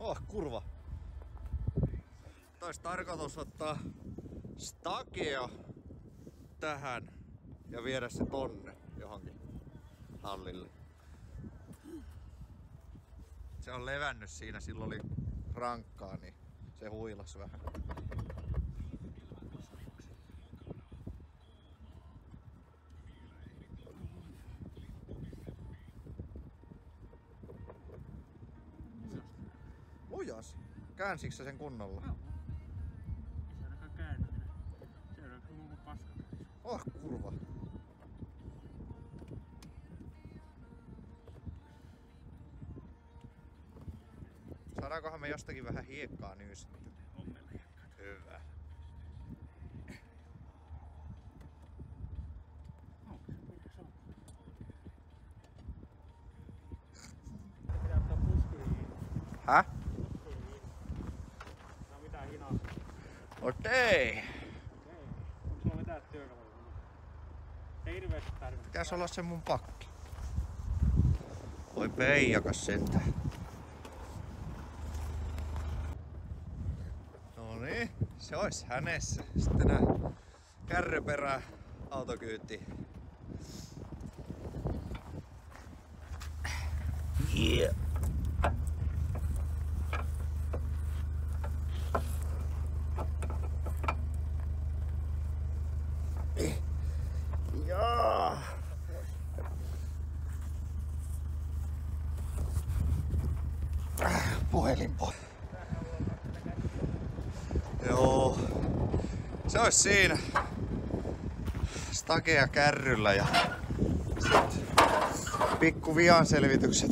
Oh, kurva. Ois tarkoitus ottaa stakea tähän ja viedä se tonne johonkin hallille. Se on levännyt siinä, silloin oli rankkaa, niin se huilas vähän. Ujas. Käänsikö se sen kunnolla? Joo. Ei se ainakaan kääntynyt. Se on kuin paska. Oh, kurva. Saadaankohan me jostakin vähän hiekkaa nyysittyä? Hyvä. Pitää ottaa puskuriin. Häh? Tää on mitään hinaa. Okei. Onko sulla mitään työkaluja? Ei hirveesti tarvitse. Pitäis olla se mun pakki. Voi peijakas sentään. Noniin, se ois hänessä. Sitten nää kärryperä autokyyti. Yeah. Jaa. Puhelin pois. Joo. Se ois siinä. Stakea kärryllä ja sit pikku vianselvitykset.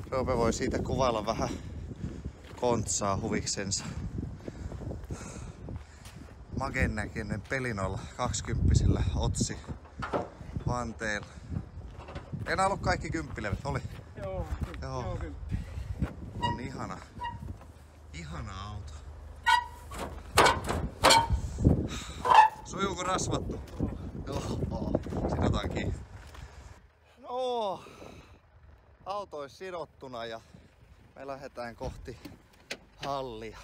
Roope voi siitä kuvailla vähän kontsaa huviksensa. Magen näköinen pelinolla 20-sillä otsi vanteilla. Ei nää ollut kaikki kymppilevet, oli? Joo, Joo. On ihana. Ihana auto. Sujuuko rasvattu? Joo, sidotaan kiinni. No, auto on sidottuna ja me lähdetään kohti hallia.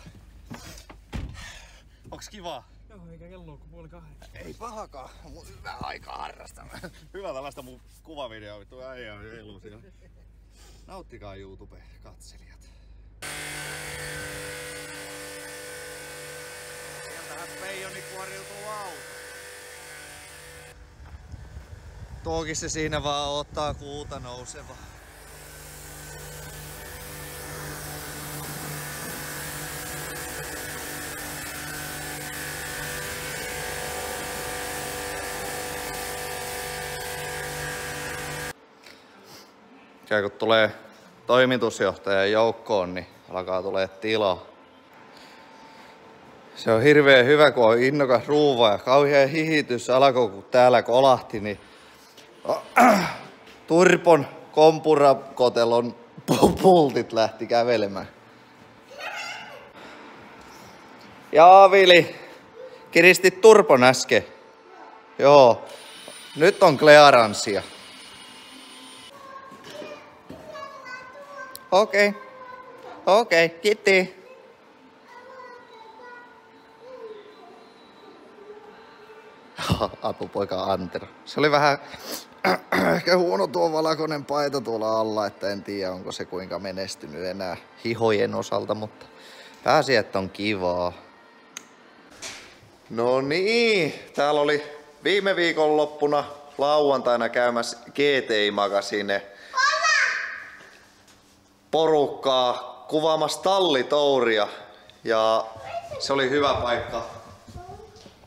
Onks kivaa? Joo, eikä kello kuin 7:30. Ei pahakaan, mutta hyvää aikaa harrastaa. Hyvä tällaista mun kuvavideoa, vittu äijä on heilu siellä. Nauttikaa YouTube-katselijat. Sieltähän peijoni kuoriutuu auto. Toki se siinä vaan ottaa kuuta nousevaa. Kun tulee toimitusjohtajan joukkoon, niin alkaa tulee tilaa. Se on hirveän hyvä, kun on innokas ruuva ja kauhean hihitys alkoi, kun täällä kolahti, niin Turpon kompurakotelon pultit lähti kävelemään. Jaavili, kiristit Turpon äsken. Joo, nyt on klearanssia. Okei, kiitti. Apupoika Antero. Se oli vähän ehkä huono tuo valkoinen paita tuolla alla, että en tiedä onko se kuinka menestynyt enää hihojen osalta, mutta pääsi, että on kivaa. No niin, täällä oli viime viikonloppuna lauantaina käymässä GTI-magasiine porukkaa kuvaamassa tallitouria ja se oli hyvä paikka.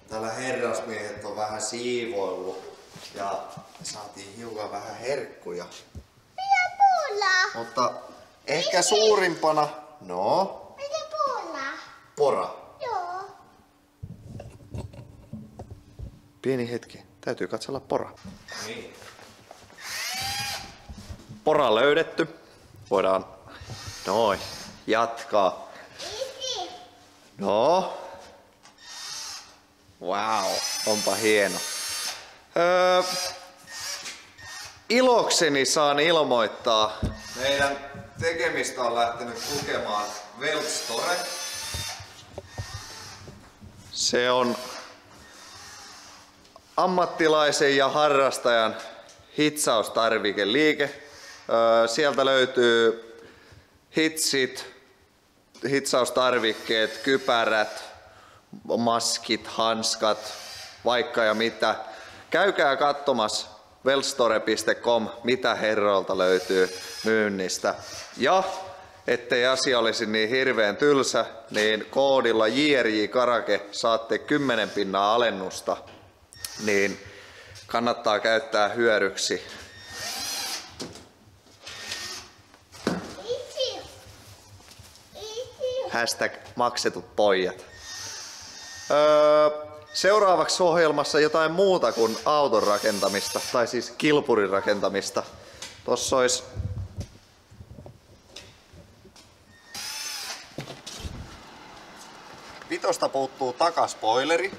Täällä herrasmiehet on vähän siivoillut ja saatiin hiukan vähän herkkuja. Mitä puolaa? Mutta ehkä suurimpana, Mitä puolaa? pora. Joo. Pieni hetki, täytyy katsella pora. Niin. Pora löydetty. Voidaan jatkaa. No. Wow, onpa hieno. Ilokseni saan ilmoittaa, meidän tekemistä on lähtenyt lukemaan Weltstore. Se on ammattilaisen ja harrastajan hitsaustarvikeliike. Sieltä löytyy hitsit, hitsaustarvikkeet, kypärät, maskit, hanskat, vaikka ja mitä. Käykää katsomassa weltstore.com, mitä herroilta löytyy myynnistä. Ja ettei asia olisi niin hirveän tylsä, niin koodilla JRJ-karake saatte 10% alennusta. Niin kannattaa käyttää hyödyksi. Hashtag maksetut pojat. Seuraavaksi ohjelmassa jotain muuta kuin auton rakentamista, tai siis kilpurin rakentamista. Tossa olisi Vitosta puuttuu takaspoileri.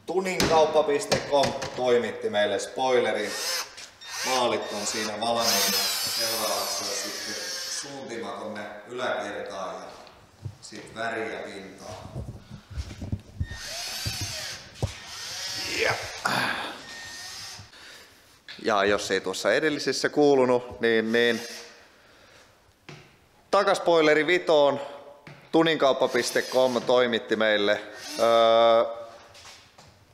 Tuninkauppa.com toimitti meille spoilerin. Maalit on siinä valmiina. Seuraavaksi on sitten suuntima tonne yläkertaan ja sitten väriä pintaa. Ja jos ei tuossa edellisessä kuulunut, niin takaspoileri Vitoon. Tuninkauppa.com toimitti meille.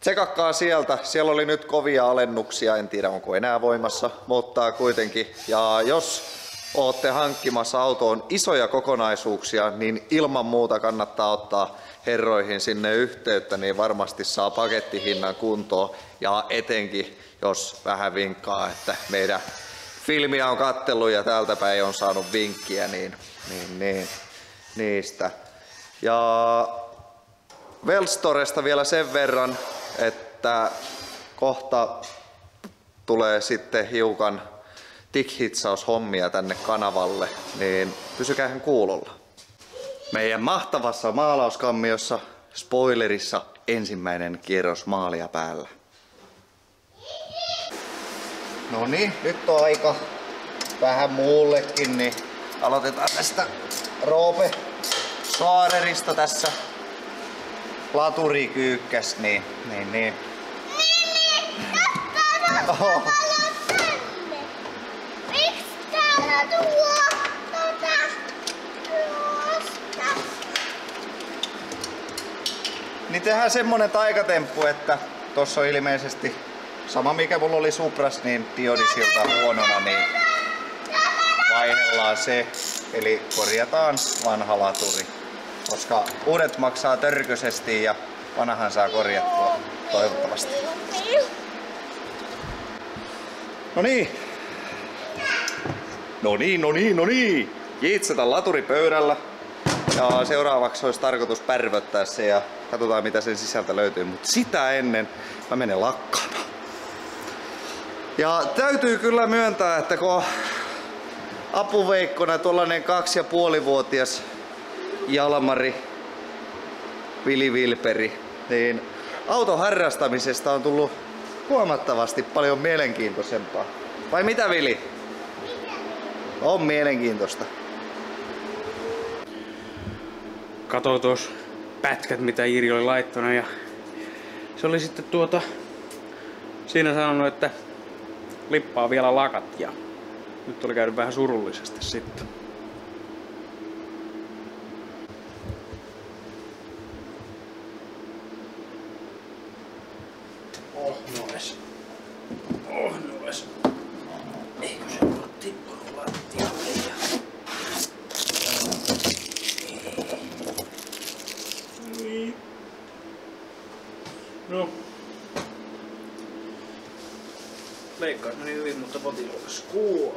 Tsekakkaa sieltä. Siellä oli nyt kovia alennuksia. En tiedä onko enää voimassa, mutta kuitenkin. Ja jos ootte hankkimassa autoon isoja kokonaisuuksia, niin ilman muuta kannattaa ottaa herroihin sinne yhteyttä, niin varmasti saa pakettihinnan kuntoon. Ja etenkin jos vähän vinkkaa, että meidän filmiä on kattellut ja täältä päin on saanut vinkkiä, niin niistä. Ja Weltstoresta vielä sen verran, että kohta tulee sitten hiukan TIG-hitsaushommia tänne kanavalle, niin pysykäähän kuulolla. Meidän mahtavassa maalauskammiossa spoilerissa ensimmäinen kierros maalia päällä. No niin, nyt on aika vähän muullekin, niin aloitetaan tästä Roope Saarerista tässä. Laturi kyykkäs, niin. Oho. Miksi täällä tuo tuosta? Niin tehdään semmonen taikatemppu, että tossa on ilmeisesti sama mikä mulla oli Supras, niin diodisilta huonona, niin vaihdellaan se. Eli korjataan vanha laturi. Koska uudet maksaa törköisesti ja vanhan saa korjattua toivottavasti. No niin. Jiitsataan laturi pöydällä. Ja seuraavaksi olisi tarkoitus pärvöttää se ja katsotaan mitä sen sisältä löytyy. Mutta sitä ennen mä menen lakkaamaan. Ja täytyy kyllä myöntää, että kun apuveikkona tuollainen 2,5-vuotias Jalmari Vili Vilperi, niin auton harrastamisesta on tullut huomattavasti paljon mielenkiintoisempaa. Vai mitä, Vili? On mielenkiintoista. Katsoin tuossa pätkät mitä Jiri oli laittanut ja se oli sitten siinä sanonut, että lippaa vielä lakat ja nyt oli käynyt vähän surullisesti sitten. Nois. Eikö se ole tippunut lattialle? Niin. No. Leikkaus meni hyvin, mutta potilas kuoli.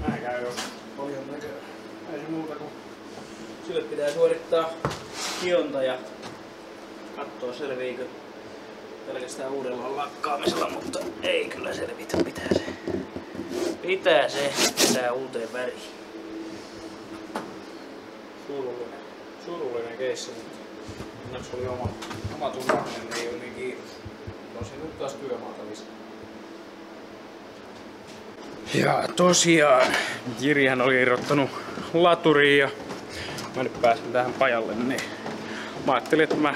Mä käyn jo paljon näköä. Ei se muuta kuin sille pitää suorittaa hionta ja katsoa selviikö pelkästään uudella lakkaamisella, mutta ei kyllä selvitä. Pitää uuteen väriin. Surullinen keissi, mutta onneksi oli oma turvallinen, ei ole niin kiire. Tosin nyt taas työmaata lisää. Ja tosiaan Jirihän oli irrottanut laturiin ja mä nyt pääsin tähän pajalle, niin mä ajattelin, että mä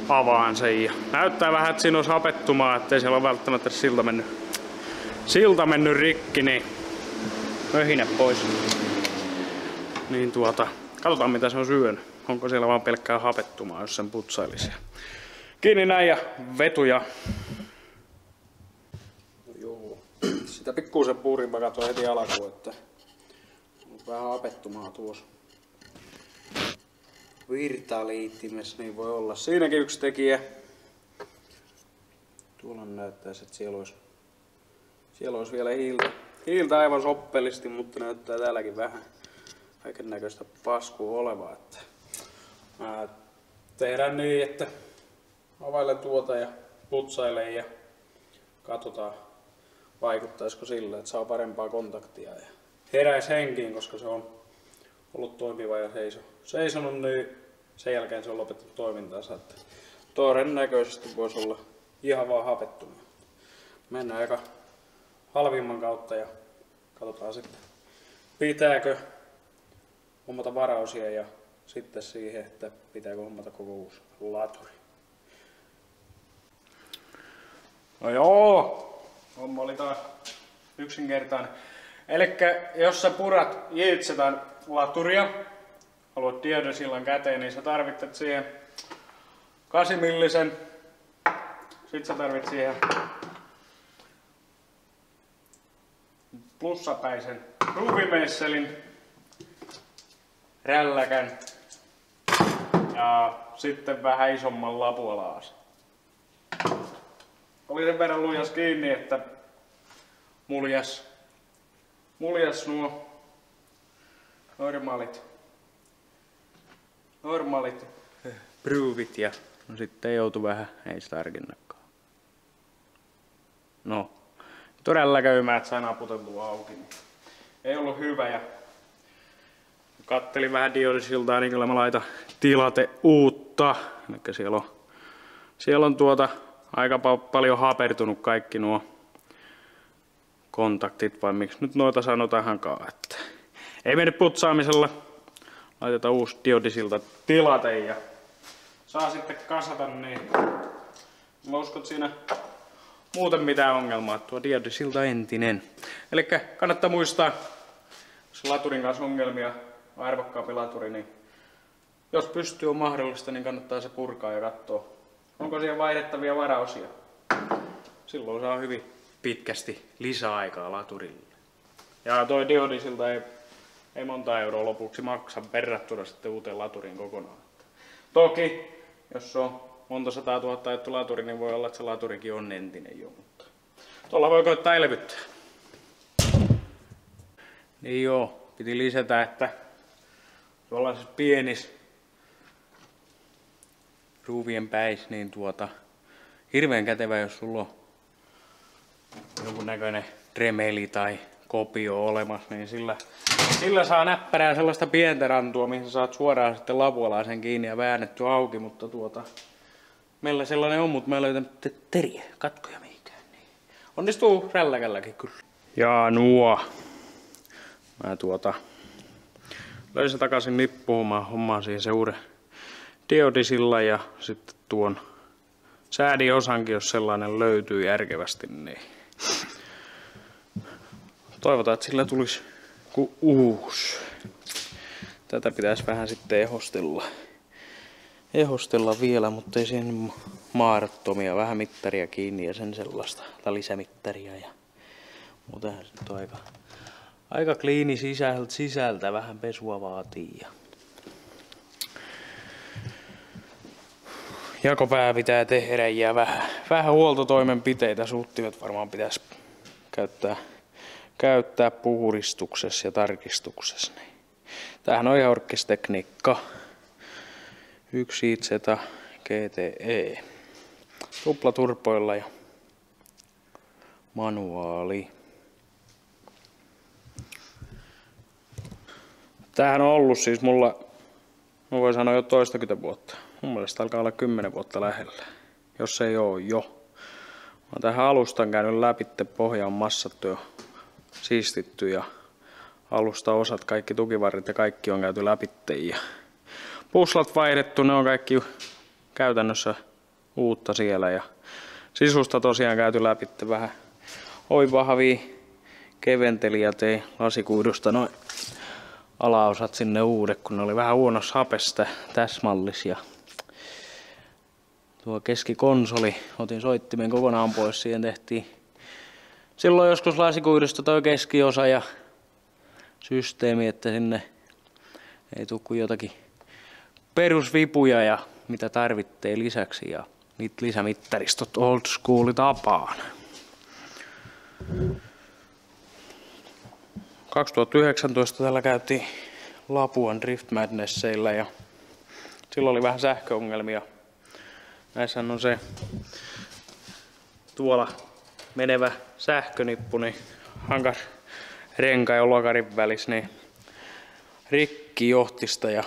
avaan sen ja näyttää vähän, että siinä olisi hapettumaa, ettei siellä ole välttämättä silta mennyt rikki, niin möhinä pois. Niin katsotaan mitä se on syönyt. Onko siellä vaan pelkkää hapettumaa, jos sen putsailisi. Kiinni näin ja vetuja. Joo. Sitä pikkuisen puurin mä katsoin heti alkuun, että on vähän hapettumaa tuossa virtaliittimessä, niin voi olla. Siinäkin yksi tekijä. Tuolla näyttäisi, että siellä olisi vielä hiiltä aivan soppelisti, mutta näyttää täälläkin vähän kaikennäköistä paskua olevaa. Että tehdään niin, että availen tuota ja putsailen ja katsotaan vaikuttaisiko sillä, että saa parempaa kontaktia ja heräisi henkiin, koska se on ollut toimiva ja seisonut, niin sen jälkeen se on lopettanut toimintaansa. Että todennäköisesti voisi olla ihan vaan hapettunut. Mennään aika halvimman kautta ja katsotaan sitten, pitääkö hommata varausia ja sitten siihen, että pitääkö hommata koko uusi laturi. No joo, homma oli taas yksinkertainen. Elikkä jos sä purat Jitsetän laturia, haluat diodesillan käteen, niin sä tarvitset siihen 8 millisen. Sitten sä tarvit siihen plussapäisen ruuvimeisselin, rälläkän ja sitten vähän isomman lapualaas. Oli sen verran lujas kiinni, että muljas nuo normaalit proovit ja no sitten joutui vähän, ei sitä tarkennakaan. No, todella käymään, että sain naputeltua auki. Niin ei ollut hyvä ja kattelin vähän diodisiltaa, niin kyllä mä laitan tilate uutta. Elikkä siellä on aika paljon hapertunut kaikki nuo kontaktit, vai miksi nyt noita sanotaankaan, että ei mennyt putsaamisella. Laitetaan uusi diodisilta tilate ja saa sitten kasata, niin mä uskon, että siinä muuten mitään ongelmaa, tuo diodisilta entinen. Elikkä kannattaa muistaa, jos laturin kanssa ongelmia, arvokkaampi laturi, niin jos pystyy on mahdollista, niin kannattaa se purkaa ja katsoa, onko siellä vaihdettavia varausia. Silloin saa hyvin pitkästi lisäaikaa laturille. Ja toi diodisilta ei monta euroa lopuksi maksa verrattuna sitten uuteen laturiin kokonaan. Toki, jos on monta 100 000 ajettu laturi, niin voi olla, että se laturikin on entinen jo. Mutta tuolla voi koittaa elvyttää. Niin joo, piti lisätä, että tuollaisessa pienis ruuvien päis, niin hirveän kätevä, jos sulla on jonkun näköinen remeli tai kopio olemassa, niin sillä saa näppärää sellaista pientä rantua, mihin saat suoraan sitten lapualaisen kiinni ja väännetty auki, mutta meillä sellainen on, mutta mä en löytänyt teriä, katkoja mihinkään. Niin. Onnistuu rälläkälläkin kyllä. Ja nuo. Mä löysin takaisin nippuun, mä hommaan siihen se uuden diodisilla ja sitten tuon säädiosankin, jos sellainen löytyy järkevästi, niin toivotaan, että sillä tulisi uusi. Tätä pitäisi vähän sitten ehostella vielä, mutta ei siihen maarattomia, vähän mittaria kiinni ja sen sellaista, tai lisämittaria ja muutenhan se nyt on aika kliini sisältä, vähän pesua vaatii. Jakopää pitää tehdä ja vähän huoltotoimenpiteitä, suuttimet varmaan pitäisi käyttää puhdistuksessa ja tarkistuksessa. Tämähän on ihan orkkistekniikka. 1 Jitseta GTE. Tuplaturpoilla ja manuaali. Tämähän on ollut siis mulla, mä voin sanoa jo toistakymmentä vuotta. Mun mielestä alkaa olla 10 vuotta lähellä, jos ei oo jo. Mä oon tähän alustan käynyt läpi, pohja on massattu jo siistitty ja alustaosat, kaikki tukivarret ja kaikki on käyty läpi ja puslat vaihdettu, ne on kaikki käytännössä uutta siellä ja sisusta tosiaan käyty läpi vähän oivahvia keventeli ja tein lasikuidusta noin alaosat sinne uudet, kun ne oli vähän huonossa hapesta tässä mallisia. Tuo keskikonsoli, otin soittimen kokonaan pois, siihen tehtiin silloin joskus lasikuidusta toi keskiosa ja systeemi, että sinne ei tule kuin jotakin perusvipuja ja mitä tarvitsee lisäksi ja niitä lisämittaristot old school tapaan. 2019 täällä käytiin Lapuan Drift Madnessilla ja silloin oli vähän sähköongelmia. Näissä on se tuolla menevä sähkönippu, niin hankas renka ja lokarin välissä, niin rikki johtista ja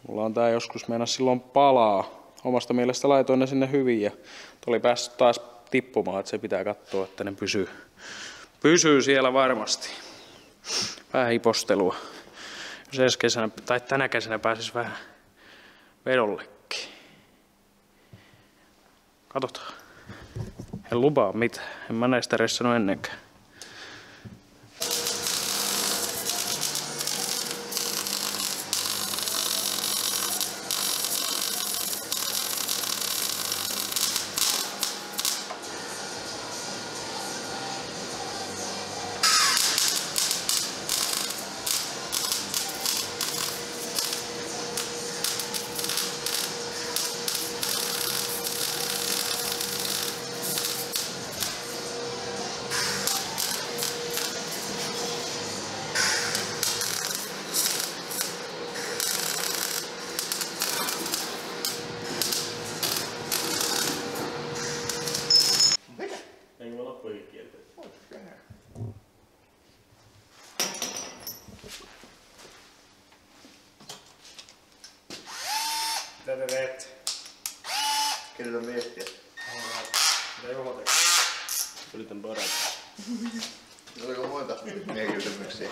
mulla on tää joskus mennä silloin palaa. Omasta mielestä laitoin ne sinne hyvin ja oli päässyt taas tippumaan, että se pitää katsoa, että ne pysyy siellä varmasti. Vähän hipostelua. Jos ensi kesänä tai tänä kesänä pääsis vähän vedollekin. Katsotaan. En lupaa mitään. En mä näistä ressannut ennenkään. Mitä te teette? Kirjoitan viestiä. Mitä Juho tekee? Yritän parata. Oliko muita meidän kysymyksiä?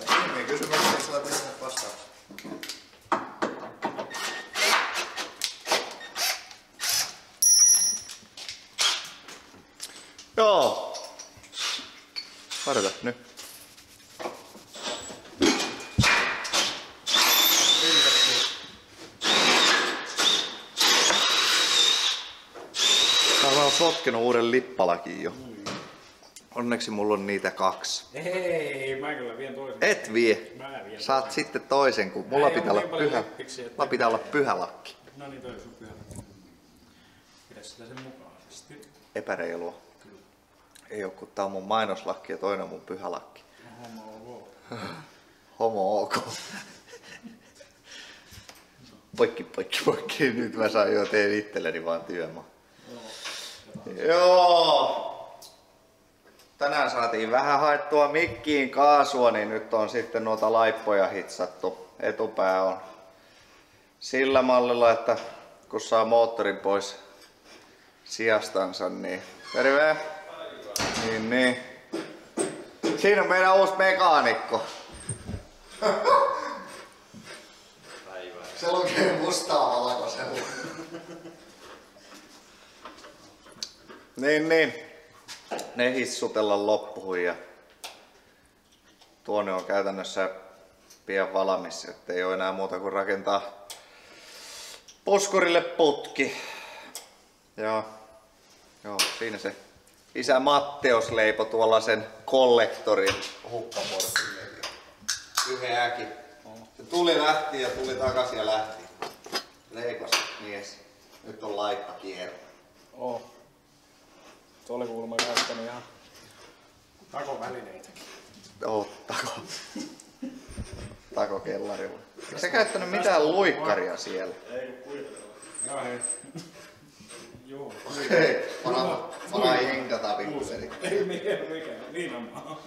Meidän kysymyksiä saa tehdä vastauksia. Joo. Parata nyt. Mä oon sotkenut uuden lippalakin jo. Onneksi mulla on niitä 2. Ei, mä kyllä vien toisen. Et vie. Mä vien Saat toisen. sitten toisen, kun mulla pitää olla pyhä lakki. No niin, toi sun pyhä. Pidä sitä sen mukaisesti. Epäreilua. Ei oo, kun tää on mun mainoslakki ja toinen on mun pyhä lakki. Homo ok. Homo ok. Poikki. Nyt mä saan jo teen itselleni vaan työmaa. Joo. Tänään saatiin vähän haettua mikkiin kaasua, niin nyt on sitten noita laippoja hitsattu. Etupää on sillä mallilla, että kun saa moottorin pois sijastansa, niin terve! Niin. Siinä on meidän uusi mekaanikko. Se lukee mustaa valkoisella. Niin. Ne hissutella loppuun ja tuonne on käytännössä pian valmis, ettei ole enää muuta kuin rakentaa puskurille putki. Ja joo, siinä se isä Matteos leipoi tuollaisen kollektorin hukkaportille. Yhden äkin. Se tuli lähti ja tuli takaisin ja lähti. Leikos mies. Nyt on laippa kierro. Tuo oli kuulemma käyttänyt ihan takovälineitäkin. Tako kellarilla. Eikö sä käyttänyt mitään luikkaria siellä? Ei kun kuitenkaan. Joo hei. Joo. Hei, pana hinkata pikkuseli. Ei mikään. Niin on maa.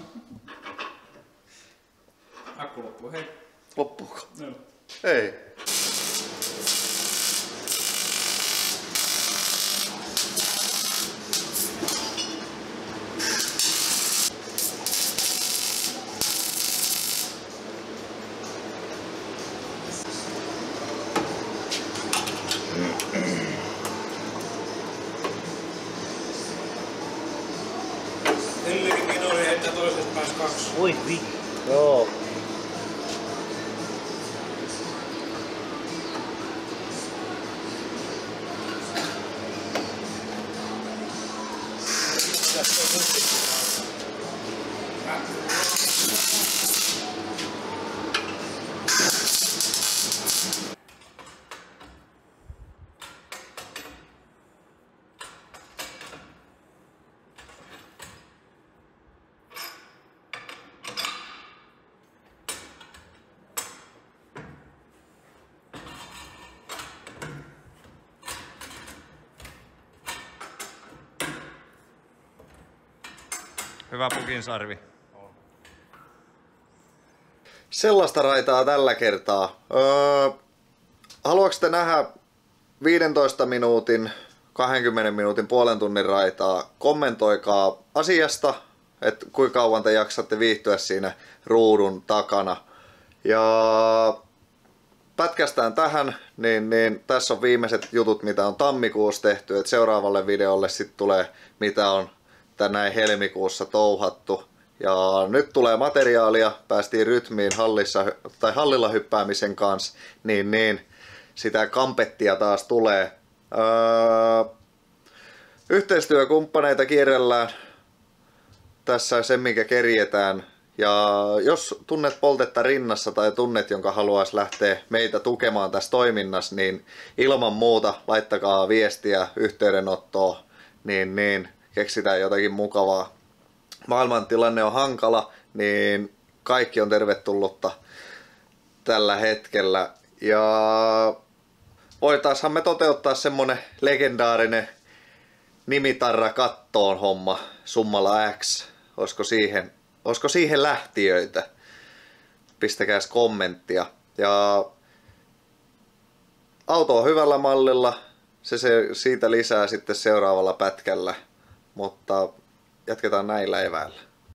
Akku loppuu, hei. Loppuuko? Joo. Ei. Oi vi. Joo. Hyvä pukinsarvi. Sellaista raitaa tällä kertaa. Haluaako te nähdä 15 minuutin, 20 minuutin, puolen tunnin raitaa? Kommentoikaa asiasta, että kuinka kauan te jaksatte viihtyä siinä ruudun takana. Ja pätkästään tähän, niin tässä on viimeiset jutut, mitä on tammikuussa tehty. Et seuraavalle videolle sitten tulee, mitä on tänään helmikuussa touhattu. Ja nyt tulee materiaalia, päästiin rytmiin hallilla hyppäämisen kanssa, niin sitä kampettia taas tulee. Yhteistyökumppaneita kierrellään tässä sen, mikä kerjetään. Ja jos tunnet poltetta rinnassa tai tunnet, jonka haluaisi lähteä meitä tukemaan tässä toiminnassa, niin ilman muuta laittakaa viestiä, yhteydenottoa, niin keksitään jotakin mukavaa. Maailmantilanne on hankala, niin kaikki on tervetullutta tällä hetkellä. Ja voitaisiin me toteuttaa semmonen legendaarinen nimitarra kattoon homma summalla X. Olisiko siihen lähtiöitä? Pistäkääs kommenttia. Ja auto on hyvällä mallilla. Se siitä lisää sitten seuraavalla pätkällä. Mutta jatketaan näillä eväillä.